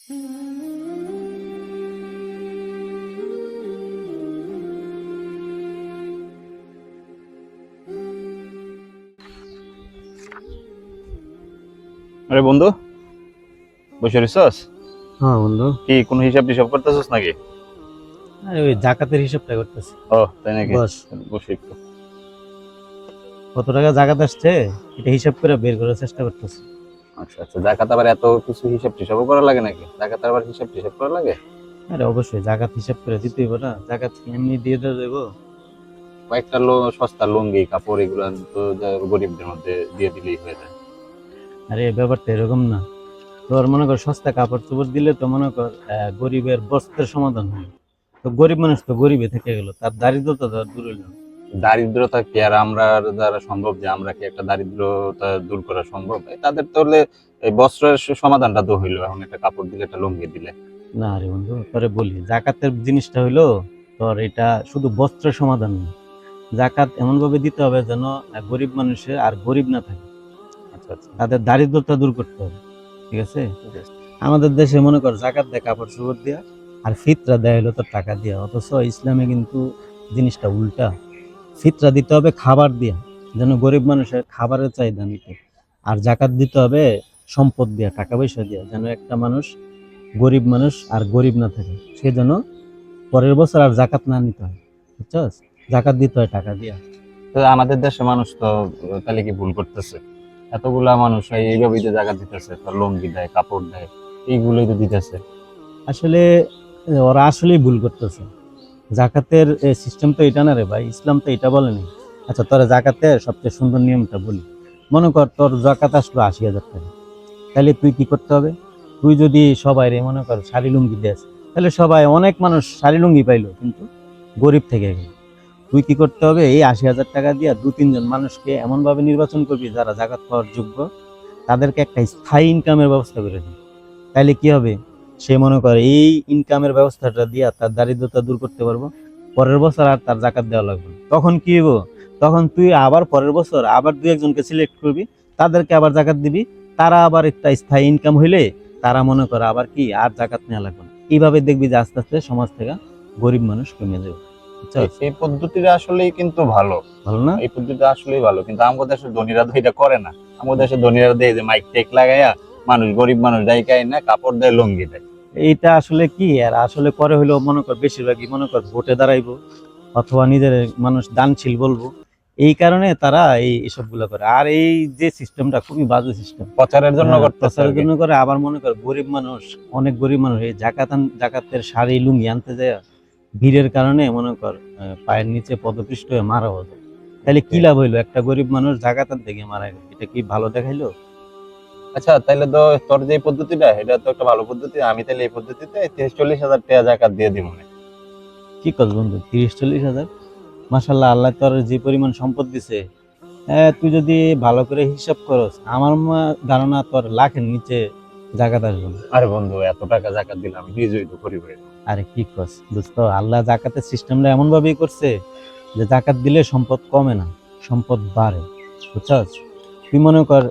আরে বন্ধু, বসে রইছস? হ্যাঁ বন্ধু, কি কোনো হিসাব টিসাব করতেছস নাকি? আরে ওই জাকাতের হিসাবটা করতেছি। ও তাই নাকি? বস, বসে একটু। কত টাকা জাকাত আসছে এটা হিসাব করে বের করার চেষ্টা করতেছি। আচ্ছা আচ্ছা, জাকাত আবার এত কিছু হিসাব টিসাবও করা লাগে নাকি? জাকাত আবার হিসাব টিসাব করা লাগে? আরে অবশ্যই জাকাত হিসাব করে দিতে হইব না, জাকাত কি এমনি দিয়ে দেবো? কয়েকটা সস্তা লুঙ্গি কাপড় এগুলো তো গরিবদের মধ্যে দিয়ে দিলেই হয়ে যায়। আরে ব্যাপারটা এরকম না। তোর মনে কর সস্তা কাপড় চোপড় দিলে তো মনে কর গরিবের বস্ত্রের সমাধান হয়। তো গরিব মানুষ তো গরিবে থেকে গেল, তার দারিদ্রতা তো আর দূর হইল না। দারিদ্রতা কি আর আমরা দ্বারা সম্ভব যে আমরা কি একটা দারিদ্রতা দূর করা সম্ভব? তাদের তো হলে এই বস্ত্রের সমাধানটা তো হইলো, এখন একটা কাপড় দিলে একটা লুঙ্গি দিলে। না রে বন্ধু, তোরে বলি জাকাতের জিনিসটা হইলো তোর এটা শুধু বস্ত্রের সমাধান না। জাকাত এমন ভাবে দিতে হবে যেন গরিব মানুষের আর গরিব না থাকে, আচ্ছা আচ্ছা, তাদের দারিদ্রতা দূর করতে হবে। ঠিক আছে? আমাদের দেশে মনে কর জাকাত দেয় কাপড় চোপড় দিয়া, আর ফিতরা দেয় হলো তোর টাকা দিয়া। অথচ ইসলামে কিন্তু জিনিসটা উল্টা। ফিতরা দিতে হবে খাবার দিয়া, যেন গরিব মানুষের খাবারের চাহিদা মিটে। আর জাকাত দিতে হবে সম্পদ দিয়া, টাকা পয়সা দিয়া, যেন একটা মানুষ গরিব মানুষ আর গরিব না থাকে, সে যেন পরের বছর আর জাকাত না নিতে হয়। বুঝছস? জাকাত দিতে হয় টাকা দিয়া। তো আমাদের দেশে মানুষ তো তাহলে কি ভুল করতেছে? এতগুলা মানুষ এইভাবেই তো জায়গা দিতেছে, তো লুঙ্গি দেয় কাপড় দেয়, এইগুলোই তো দিতেছে। আসলে ওরা আসলেই ভুল করতেছে। জাকাতের সিস্টেম তো এটা না রে ভাই, ইসলাম তো এটা বলেনি। আচ্ছা, তোরা জাকাতের সবচেয়ে সুন্দর নিয়মটা বলি। মনে কর তোর জাকাত আসলো ৮০,০০০ টাকা, তাহলে তুই কি করতে হবে? তুই যদি সবাই রে মনে কর শাড়ি লুঙ্গি দেস, তাহলে সবাই অনেক মানুষ শাড়ি লুঙ্গি পাইলো, কিন্তু গরিব থেকে গেল। তুই কি করতে হবে? এই ৮০,০০০ টাকা দিয়া ২-৩ জন মানুষকে এমন ভাবে নির্বাচন করবি যারা জাকাত পাওয়ার যোগ্য, তাদেরকে একটা স্থায়ী ইনকামের ব্যবস্থা করে দিবি। তাইলে কি হবে? সে মনে করে এই ইনকামের ব্যবস্থাটা দিয়া তার দারিদ্রতা দূর করতে পারবো, পরের বছর আর তার জাকাত দেওয়া লাগবে না। তখন কি হইব? তখন তুই আবার পরের বছর আবার ২-১ জনকে সিলেক্ট করবি, তাদেরকে আবার জাকাত দিবি। তারা আবার একটা স্থায়ী ইনকাম হইলে তারা মনে করে আবার কি আর জাকাত নেওয়া লাগবে না। এইভাবে দেখবি যে আস্তে আস্তে সমাজ থেকে গরিব মানুষ কমে যাবে। এই পদ্ধতিটা আসলেই কিন্তু ভালো, ভালো না? এই পদ্ধতিটা আসলেই ভালো, কিন্তু আমাদের দেশের ধনীরা তো এটা করে না। আমাদের দেশের ধনীরা দেয় যে মাইক টেক লাগাইয়া মানুষ গরিব মানুষ ডাইকাই না কাপড় দেয় লুঙ্গি দেয়। এইটা আসলে কি আর আসলে করে হইলো মনে কর বেশিরভাগই মনে কর ভোটে দাঁড়াইবো, অথবা নিজের মানুষ দানশীল বলবো, এই কারণে তারা এইসব গুলো করে। আর এই যে সিস্টেমটা খুবই বাজে সিস্টেম, প্রচারের জন্য করতেছে প্রচারের জন্য করে। আবার মনে কর গরিব মানুষ, অনেক গরিব মানুষ এই জাকাতের শাড়ি লুঙ্গি আনতে যায়, ভিড়ের কারণে মনে কর পায়ের নিচে পদপৃষ্ঠ হয়ে মারা হতো। তাহলে কি লাভ হইলো? একটা গরিব মানুষ জাকাত আনতে গিয়ে মারা গেল, এটা কি ভালো দেখাইলো? আচ্ছা তাইলে তো তোর যে পদ্ধতিটা এটা তো একটা ভালো পদ্ধতি, আমি তাহলে এই পদ্ধতিতে ৩০-৪০ হাজার টাকা জাকাত দিয়ে দিব। কি কর বন্ধু, ৩০-৪০ হাজার? মাশাল্লাহ, আল্লাহ তোর যে পরিমাণ সম্পদ দিছে, তুই যদি ভালো করে হিসাব করস, আমার ধারণা তোর লাখের নিচে জাকাত আসবে না। আরে বন্ধু, এত টাকা জাকাত দিলে আমি নিজেই তো করি ভাই। আরে কি কস দোস্ত, আল্লাহ জাকাতের সিস্টেমটা এমন ভাবেই করছে যে জাকাত দিলে সম্পদ কমে না, সম্পদ বাড়ে। বুঝছস? তুই মনে কর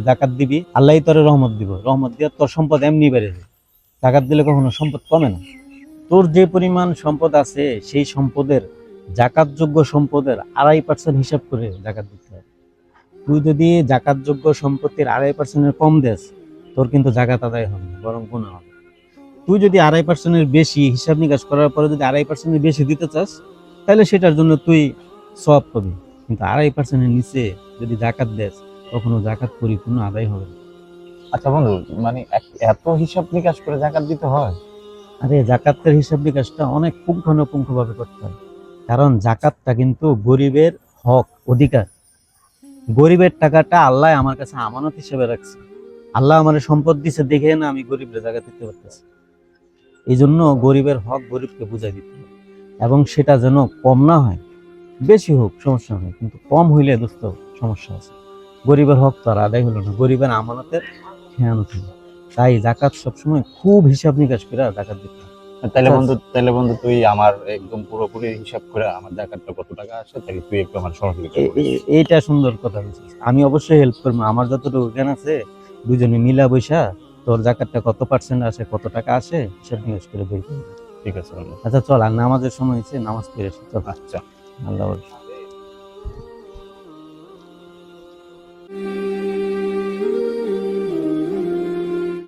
জাকাত দিবি, আল্লাহই তোর রহমত দিব, রহমত দিয়ে তোর সম্পদ এমনি বেড়ে যায়। জাকাত দিলে কখনো সম্পদ কমে না। তোর যে পরিমাণ সম্পদ আছে সেই সম্পদের, জাকাতযোগ্য সম্পদের ২.৫% হিসাব করে জাকাত দিতে হয়। তুই যদি জাকাতযোগ্য সম্পত্তির ২.৫%-এর কম দেস, তোর কিন্তু জাকাত আদায় হবে না, বরং গুনাহ হবে। তুই যদি ২.৫%-এর বেশি হিসাব নিকাশ করার পরে যদি ২.৫%-এর বেশি দিতে চাস, তাহলে সেটার জন্য তুই সওয়াব পাবি। কিন্তু ২.৫%-এর নিচে যদি জাকাত দেস, কখনো জাকাত পরিপূর্ণ আদায় হবে না। আচ্ছা বন্ধু, মানে এত হিসাব নিকাশ করে জাকাত দিতে হয়? আরে জাকাতের হিসাব নিকাশটা অনেক পুঙ্খানুপুঙ্খভাবে করতে হয়, কারণ জাকাতটা কিন্তু গরিবের হক, অধিকার। গরিবের টাকাটা আল্লাহ আমার কাছে আমানত হিসেবে রাখছে। আল্লাহ আমার সম্পদ দিছে দেখে না আমি গরিবের জাকাত দিতে পারতেছি। এই জন্য গরিবের হক গরিবকে বুঝাই দিতে হবে, এবং সেটা যেন কম না হয়। বেশি হোক সমস্যা নেই, কিন্তু কম হইলে দোস্ত সমস্যা আছে। গরিবের হক তো আর আদায় হলো না, গরিবের আমানতের খেয়ানত হলো। তাই জাকাত সবসময় খুব হিসাব নিকাশ করে জাকাত দিতে হবে। তাহলে বন্ধু তুই আমার একদম পুরোপুরি হিসাব করে আমার জাকাতটা কত টাকা আসে তাহলে তুই একটু আমার সহযোগিতা করিস। এইটা সুন্দর কথা বলছিস, আমি অবশ্যই হেল্প করবো। আমার যতটুকু জ্ঞান আছে দুজনে মিলা বৈশা তোর জাকাতটা কত পার্সেন্ট আসে, কত টাকা আসে, হিসাব নিকাশ করে বের করবি। ঠিক আছে বন্ধু। আচ্ছা চল, আর নামাজের সময় হয়েছে, নামাজ পড়ে আসি, চল। আচ্ছা। আল্লাহ হাফেজ।